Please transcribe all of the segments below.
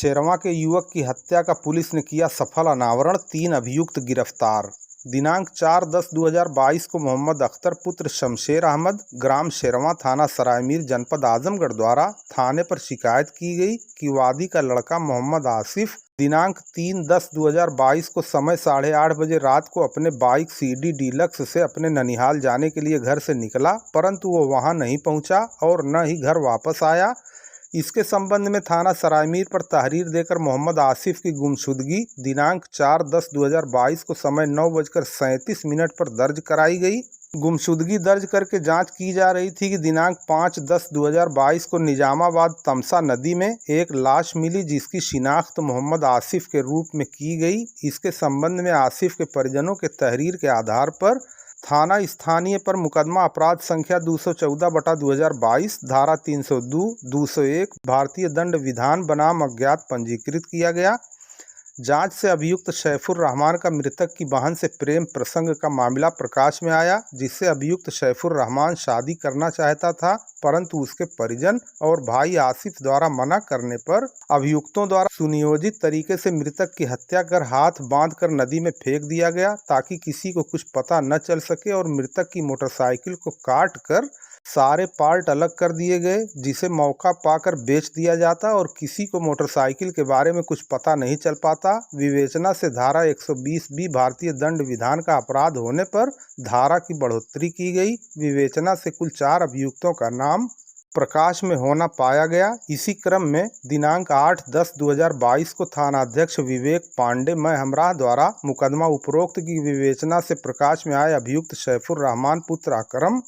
शेरवा के युवक की हत्या का पुलिस ने किया सफल अनावरण, 3 अभियुक्त गिरफ्तार। दिनांक 4/10/2022 को मोहम्मद अख्तर पुत्र शमशेर अहमद ग्राम शेरवा थाना सरायमीर जनपद आजमगढ़ द्वारा थाने पर शिकायत की गई कि वादी का लड़का मोहम्मद आसिफ दिनांक 3/10/2022 को समय 8:30 बजे रात को अपने बाइक सीडी डीलक्स से अपने ननिहाल जाने के लिए घर से निकला, परंतु वो वहां नहीं पहुंचा और न ही घर वापस आया। इसके संबंध में थाना सरायमीर पर तहरीर देकर मोहम्मद आसिफ की गुमशुदगी दिनांक 4/10/2022 को समय 9:37 पर दर्ज कराई गई। गुमशुदगी दर्ज करके जांच की जा रही थी कि दिनांक 5/10/2022 को निजामाबाद तमसा नदी में एक लाश मिली, जिसकी शिनाख्त मोहम्मद आसिफ के रूप में की गई। इसके संबंध में आसिफ के परिजनों के तहरीर के आधार पर थाना स्थानीय पर मुकदमा अपराध संख्या 214/2022 धारा 302, 201 भारतीय दंड विधान बनाम अज्ञात पंजीकृत किया गया। जांच से अभियुक्त सैफुर रहमान का मृतक की बहन से प्रेम प्रसंग का मामला प्रकाश में आया, जिससे अभियुक्त सैफुर रहमान शादी करना चाहता था, परंतु उसके परिजन और भाई आसिफ द्वारा मना करने पर अभियुक्तों द्वारा सुनियोजित तरीके से मृतक की हत्या कर हाथ बांधकर नदी में फेंक दिया गया, ताकि किसी को कुछ पता न चल सके। और मृतक की मोटरसाइकिल को काट कर सारे पार्ट अलग कर दिए गए, जिसे मौका पाकर बेच दिया जाता और किसी को मोटरसाइकिल के बारे में कुछ पता नहीं चल पाता। विवेचना से धारा 120B भारतीय दंड विधान का अपराध होने पर धारा की बढ़ोतरी की गई। विवेचना से कुल 4 अभियुक्तों का नाम प्रकाश में होना पाया गया। इसी क्रम में दिनांक 8/10/2022 को थानाध्यक्ष विवेक पांडे मैं हमराह द्वारा मुकदमा उपरोक्त की विवेचना से प्रकाश में आए अभियुक्त सैफुर रहमान पुत्र अकरम,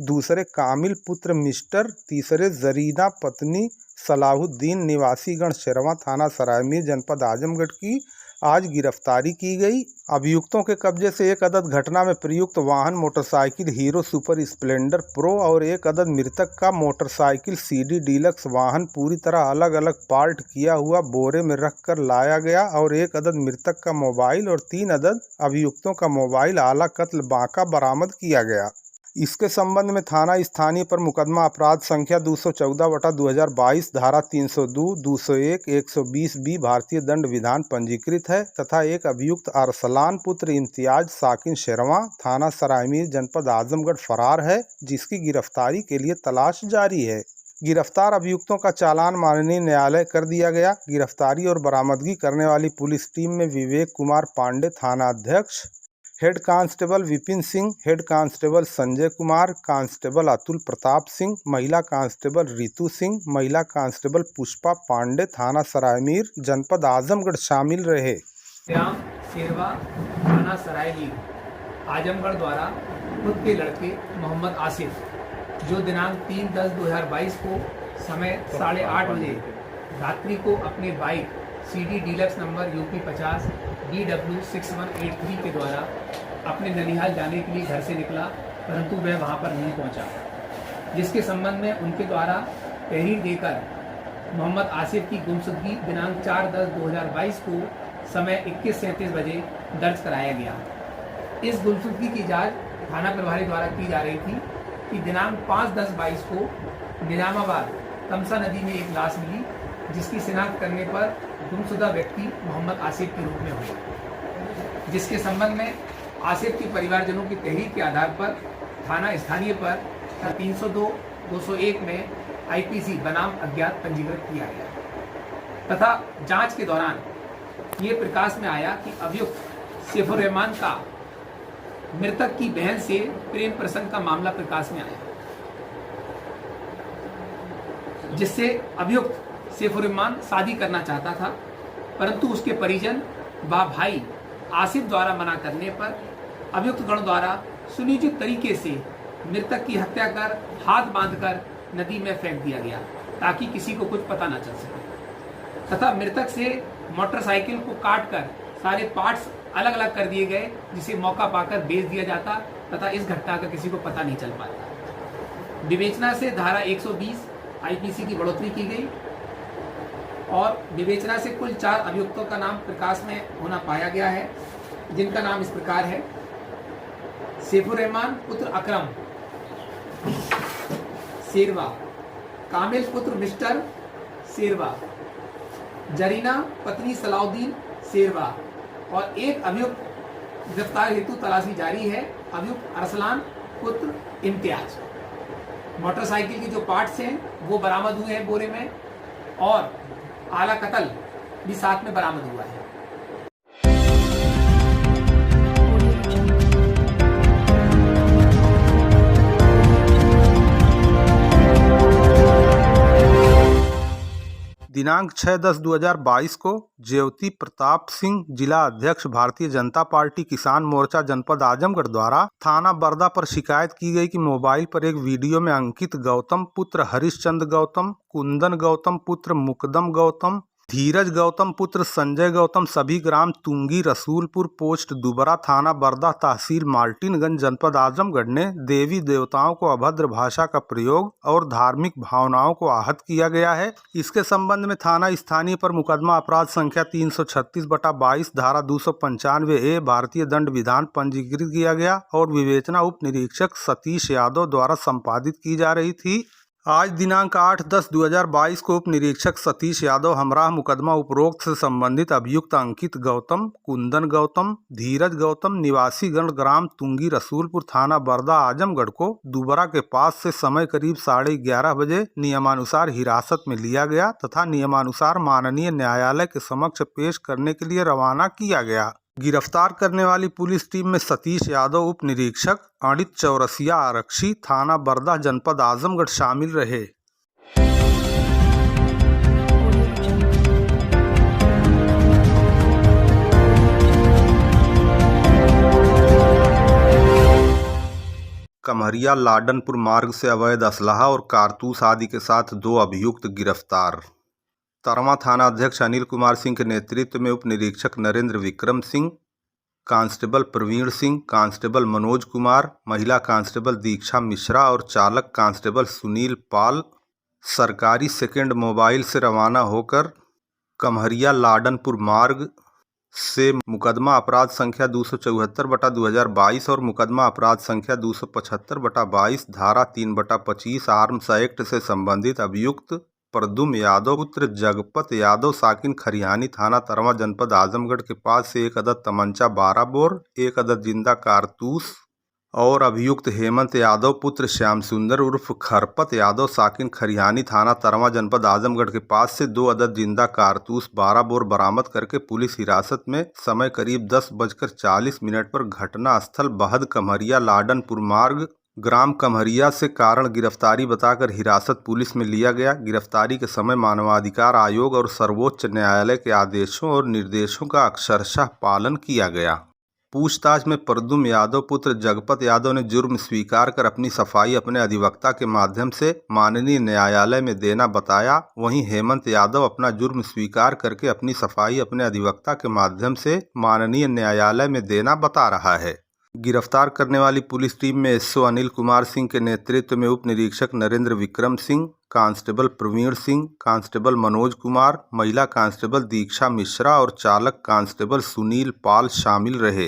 दूसरे कामिल पुत्र मिस्टर, तीसरे जरीना पत्नी सलाहुद्दीन निवासीगण शेरवा थाना सरायमीर जनपद आजमगढ़ की आज गिरफ्तारी की गई। अभियुक्तों के कब्जे से एक अदद घटना में प्रयुक्त वाहन motorcycle hero super Splendor pro और एक अदद मृतक का मोटरसाइकिल सीडी डीलक्स वाहन पूरी तरह अलग अलग पार्ट किया हुआ बोरे में रखकर लाया गया और एक अदद मृतक का मोबाइल और 3 अदद अभियुक्तों का मोबाइल आला कत्ल बांका बरामद किया गया। इसके संबंध में थाना स्थानीय पर मुकदमा अपराध संख्या 214/2022 धारा 302, 201, 120B भारतीय दंड विधान पंजीकृत है तथा एक अभियुक्त अरसलान पुत्र इम्तियाज साकिन शेरवा थाना सरायमीर जनपद आजमगढ़ फरार है, जिसकी गिरफ्तारी के लिए तलाश जारी है। गिरफ्तार अभियुक्तों का चालान माननीय न्यायालय कर दिया गया। गिरफ्तारी और बरामदगी करने वाली पुलिस टीम में विवेक कुमार पांडे थाना अध्यक्ष, head constable Vipin Singh, head constable Sanjay Kumar, constable Atul Pratap Singh, महिला कांस्टेबल रितु सिंह, महिला कांस्टेबल पुष्पा पांडे थाना सरायमीर जनपद आजमगढ़ शामिल रहे। ग्राम शेरवा थाना सरायमीर आजमगढ़ द्वारा खुद के लड़के मोहम्मद आसिफ, जो दिनांक 3/10/2022 को समय 8:30 बजे रात्रि को अपने bike CD deluxe number UP 50 DW 6183 के द्वारा अपने ननिहाल जाने के लिए घर से निकला, परंतु वह वहां पर नहीं पहुंचा, जिसके संबंध में उनके द्वारा तहरीर देकर मोहम्मद आसिफ की गुमशुदगी दिनांक 4/10/2022 को समय 21:37 बजे दर्ज कराया गया। इस गुमशुदगी की जांच थाना प्रभारी द्वारा की जा रही थी कि दिनांक 5/10/22 को निजामाबाद तमसा नदी में एक लाश मिली, जिसकी शिनाख्त करने पर गुमशुदा व्यक्ति मोहम्मद आसिफ के रूप में हुआ, जिसके संबंध में आसिफ के परिवारजनों की तहरीर के आधार पर थाना स्थानीय पर 302, 201 में IPC बनाम अज्ञात पंजीकृत किया गया तथा जांच के दौरान ये प्रकाश में आया कि अभियुक्त सैफुर रहमान का मृतक की बहन से प्रेम प्रसंग का मामला प्रकाश में आया, जिससे अभियुक्त सैफुर रहमान शादी करना चाहता था, परंतु उसके परिजन व भाई आसिफ द्वारा मना करने पर अभियुक्त गण द्वारा सुनियोजित तरीके से मृतक की हत्या कर हाथ बांधकर नदी में फेंक दिया गया, ताकि किसी को कुछ पता न चल सके तथा मृतक से मोटरसाइकिल को काटकर सारे पार्ट्स अलग अलग कर दिए गए, जिसे मौका पाकर बेच दिया जाता तथा इस घटना का किसी को पता नहीं चल पाता। विवेचना से धारा 120 IPC की बढ़ोतरी की गई और विवेचना से कुल 4 अभियुक्तों का नाम प्रकाश में होना पाया गया है, जिनका नाम इस प्रकार है: सैफुर रहमान पुत्र अकरम शेरवा, कामिल पुत्र मिस्टर शेरवा, जरीना पत्नी सलाउद्दीन शेरवा और एक अभियुक्त गिरफ्तार हेतु तलाशी जारी है। अभियुक्त अरसलान पुत्र इम्तियाज। मोटरसाइकिल के जो पार्ट्स हैं वो बरामद हुए हैं बोरे में और आला कतल भी साथ में बरामद हुआ है। दिनांक 6/10/2022 को ज्योति प्रताप सिंह जिला अध्यक्ष भारतीय जनता पार्टी किसान मोर्चा जनपद आजमगढ़ द्वारा थाना बरदा पर शिकायत की गई कि मोबाइल पर एक वीडियो में अंकित गौतम पुत्र हरिश्चंद्र गौतम, कुंदन गौतम पुत्र मुकदम गौतम, धीरज गौतम पुत्र संजय गौतम सभी ग्राम तुंगी रसूलपुर पोस्ट दुबरा थाना बरदा तहसील मार्टिनगंज जनपद आजमगढ़ ने देवी देवताओं को अभद्र भाषा का प्रयोग और धार्मिक भावनाओं को आहत किया गया है। इसके संबंध में थाना स्थानीय पर मुकदमा अपराध संख्या 336/22 धारा 295A भारतीय दंड विधान पंजीकृत किया गया और विवेचना उप निरीक्षक सतीश यादव द्वारा संपादित की जा रही थी। आज दिनांक 8/10/2022 को उप निरीक्षक सतीश यादव हमराह मुकदमा उपरोक्त से संबंधित अभियुक्त अंकित गौतम, कुंदन गौतम, धीरज गौतम निवासी गण ग्राम तुंगी रसूलपुर थाना बरदा आजमगढ़ को दुबरा के पास से समय करीब 11:30 बजे नियमानुसार हिरासत में लिया गया तथा नियमानुसार माननीय न्यायालय के समक्ष पेश करने के लिए रवाना किया गया। गिरफ्तार करने वाली पुलिस टीम में सतीश यादव उप निरीक्षक, अनित चौरसिया आरक्षी थाना बरदा जनपद आजमगढ़ शामिल रहे। कमरिया लाडनपुर मार्ग से अवैध असलहा और कारतूस आदि के साथ 2 अभियुक्त गिरफ्तार। तरवा थाना अध्यक्ष अनिल कुमार सिंह के नेतृत्व में उप निरीक्षक नरेंद्र विक्रम सिंह, कांस्टेबल प्रवीण सिंह, कांस्टेबल मनोज कुमार, महिला कांस्टेबल दीक्षा मिश्रा और चालक कांस्टेबल सुनील पाल सरकारी सेकेंड मोबाइल से रवाना होकर कमरिया लाडनपुर मार्ग से मुकदमा अपराध संख्या 274/2022 और मुकदमा अपराध संख्या 275/22 धारा 3/25 आर्म्स एक्ट से संबंधित अभियुक्त प्रद्युम्न यादव पुत्र जगपत यादव साकिन खरिहानी थाना तरवा जनपद आजमगढ़ के पास से 1 अदद तमंचा 12 बोर, 1 अदद जिंदा कारतूस और अभियुक्त हेमंत यादव पुत्र श्याम सुंदर उर्फ खरपत यादव साकिन खरिहानी थाना तरवा जनपद आजमगढ़ के पास से 2 अदद जिंदा कारतूस 12 बोर बरामद करके पुलिस हिरासत में समय करीब 10:40 पर घटना स्थल बहद कमरिया लाडनपुर मार्ग ग्राम कमरिया से कारण गिरफ्तारी बताकर हिरासत पुलिस में लिया गया। गिरफ्तारी के समय मानवाधिकार आयोग और सर्वोच्च न्यायालय के आदेशों और निर्देशों का अक्षरशः पालन किया गया। पूछताछ में प्रद्युम्न यादव पुत्र जगपत यादव ने जुर्म स्वीकार कर अपनी सफाई अपने अधिवक्ता के माध्यम से माननीय न्यायालय में देना बताया। वहीं हेमंत यादव अपना जुर्म स्वीकार करके अपनी सफाई अपने अधिवक्ता के माध्यम से माननीय न्यायालय में देना बता रहा है। गिरफ्तार करने वाली पुलिस टीम में एसओ अनिल कुमार सिंह के नेतृत्व में उप निरीक्षक नरेंद्र विक्रम सिंह, कांस्टेबल प्रवीण सिंह, कांस्टेबल मनोज कुमार, महिला कांस्टेबल दीक्षा मिश्रा और चालक कांस्टेबल सुनील पाल शामिल रहे।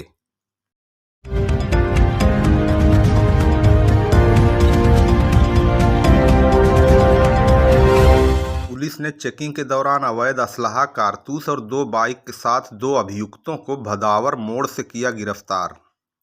पुलिस ने चेकिंग के दौरान अवैध असलहा, कारतूस और 2 बाइक के साथ 2 अभियुक्तों को भदावर मोड़ से किया गिरफ्तार।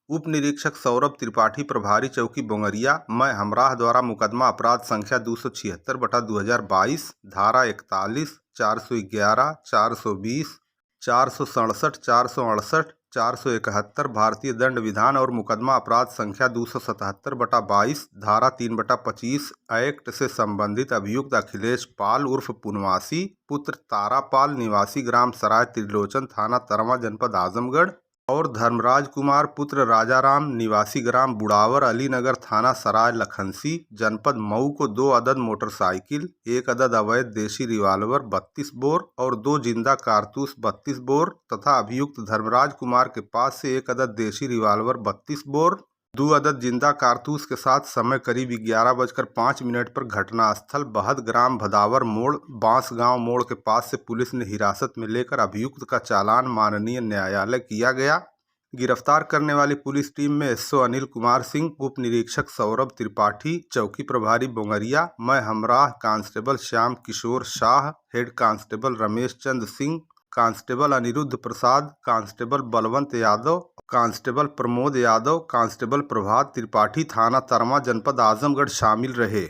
उप निरीक्षक सौरभ त्रिपाठी प्रभारी चौकी बोंगरिया मैं हमराह द्वारा मुकदमा अपराध संख्या 276/2022 धारा 41, 411, 420, 467, 468, 471 भारतीय दंड विधान और मुकदमा अपराध संख्या 277/22 धारा 3/25 एक्ट से संबंधित अभियुक्त अखिलेश पाल उर्फ पुनवासी पुत्र तारापाल निवासी ग्राम सराय त्रिलोचन थाना तरवा जनपद आजमगढ़ और धर्मराज कुमार पुत्र राजाराम निवासी ग्राम बुढ़ावर अलीनगर थाना सराय लखनसी जनपद मऊ को 2 अदद मोटरसाइकिल, 1 अदद अवैध देशी रिवाल्वर 32 बोर और 2 जिंदा कारतूस 32 बोर तथा अभियुक्त धर्मराज कुमार के पास से 1 अदद देशी रिवाल्वर 32 बोर, 2 अदद जिंदा कारतूस के साथ समय करीब 11:05 पर घटनास्थल बहद ग्राम भदावर मोड़ बांस गांव मोड़ के पास से पुलिस ने हिरासत में लेकर अभियुक्त का चालान माननीय न्यायालय किया गया। गिरफ्तार करने वाली पुलिस टीम में एसओ अनिल कुमार सिंह, उप निरीक्षक सौरभ त्रिपाठी, चौकी प्रभारी बोंगरिया, मैं हमराह constable Shyam Kishore Shah, head constable Ramesh Chand Singh, constable Aniruddh Prasad, constable Balwant Yadav, constable Pramod Yadav, constable Prabhat Tripathi थाना तरमा जनपद आजमगढ़ शामिल रहे।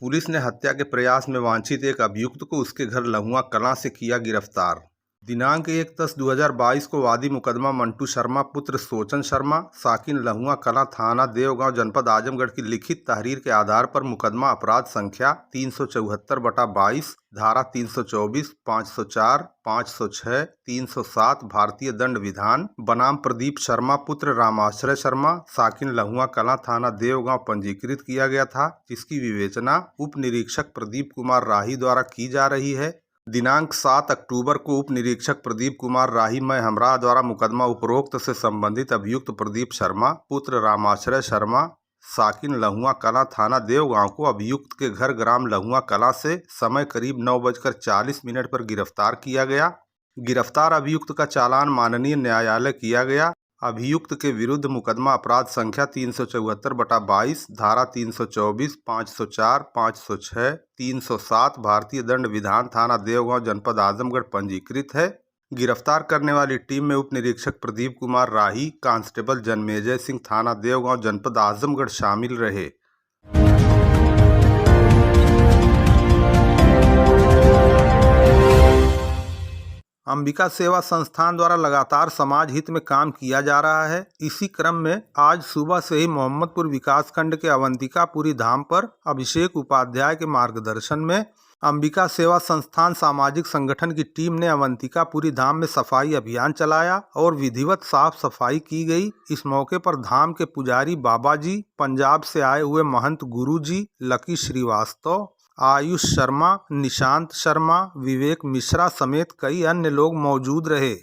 पुलिस ने हत्या के प्रयास में वांछित एक अभियुक्त को उसके घर लहुआ कलां से किया गिरफ्तार। दिनांक 1/10/2022 को वादी मुकदमा मंटू शर्मा पुत्र सोचन शर्मा साकिन लहुआ कलां थाना देवगांव जनपद आजमगढ़ की लिखित तहरीर के आधार पर मुकदमा अपराध संख्या 374/22 धारा 324, 504, 506, 307 भारतीय दंड विधान बनाम प्रदीप शर्मा पुत्र रामाश्रय शर्मा साकिन लहुआ कलां थाना देवगांव पंजीकृत किया गया था, जिसकी विवेचना उप निरीक्षक प्रदीप कुमार राही द्वारा की जा रही है। दिनांक 7 अक्टूबर को उप निरीक्षक प्रदीप कुमार राही मैं हमराह द्वारा मुकदमा उपरोक्त से संबंधित अभियुक्त प्रदीप शर्मा पुत्र रामाश्रय शर्मा साकिन लहुआ कलां थाना देवगांव को अभियुक्त के घर ग्राम लहुआ कलां से समय करीब 9:40 पर गिरफ्तार किया गया। गिरफ्तार अभियुक्त का चालान माननीय न्यायालय किया गया। अभियुक्त के विरुद्ध मुकदमा अपराध संख्या 374/22 धारा 324, 504, 506, 307 भारतीय दंड विधान थाना देवगांव जनपद आजमगढ़ पंजीकृत है। गिरफ्तार करने वाली टीम में उप निरीक्षक प्रदीप कुमार राही, कांस्टेबल जन्मेजय सिंह थाना देवगांव जनपद आजमगढ़ शामिल रहे। अंबिका सेवा संस्थान द्वारा लगातार समाज हित में काम किया जा रहा है। इसी क्रम में आज सुबह से ही मोहम्मदपुर विकासखंड के अवंतिकापुरी धाम पर अभिषेक उपाध्याय के मार्गदर्शन में अंबिका सेवा संस्थान सामाजिक संगठन की टीम ने अवंतिकापुरी धाम में सफाई अभियान चलाया और विधिवत साफ सफाई की गई। इस मौके पर धाम के पुजारी बाबा जी, पंजाब से आए हुए महंत गुरु जी, लकी श्रीवास्तव, आयुष शर्मा, निशांत शर्मा, विवेक मिश्रा समेत कई अन्य लोग मौजूद रहे।